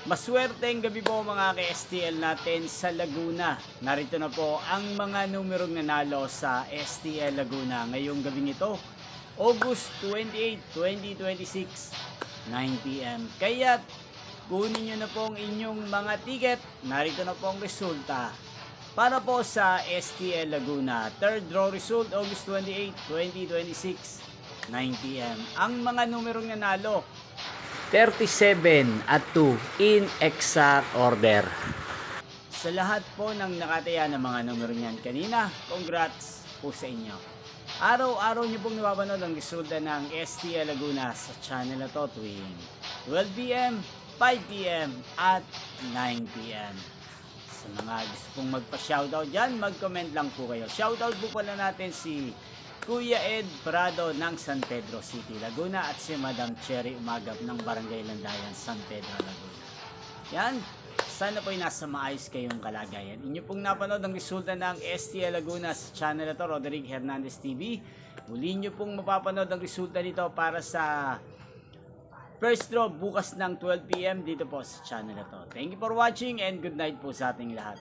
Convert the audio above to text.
Maswerteng gabi po mga ka-STL natin sa Laguna. Narito na po ang mga numerong nanalo sa STL Laguna ngayong gabi nito, August 28, 2026, 9 p.m. Kaya kunin nyo na po ang inyong mga ticket. Narito na po ang resulta para po sa STL Laguna. Third draw result, August 28, 2026, 9 p.m. Ang mga numerong nanalo: 37 at 2 in exact order. Sa lahat po ng nakataya ng mga numero niyan kanina, congrats po sa inyo. Araw-araw niyo pong napapanood ang resulta ng STL Laguna sa channel na to tuwing 12 p.m, 5 p.m, at 9 p.m. Sa mga gusto pong magpa-shoutout dyan, mag-comment lang po kayo. Shoutout po pala natin si Kuya Ed Prado ng San Pedro City, Laguna, at si Madam Cherry Umagap ng Barangay Landayan, San Pedro, Laguna. Yan, sana po'y nasa maayos kayong kalagayan. Inyo pong napanood ang resulta ng STL Laguna sa channel na to, Roderick Hernandez TV. Muli nyo pong mapapanood ang resulta nito para sa first draw bukas ng 12 p.m. dito po sa channel na to. Thank you for watching and good night po sa ating lahat.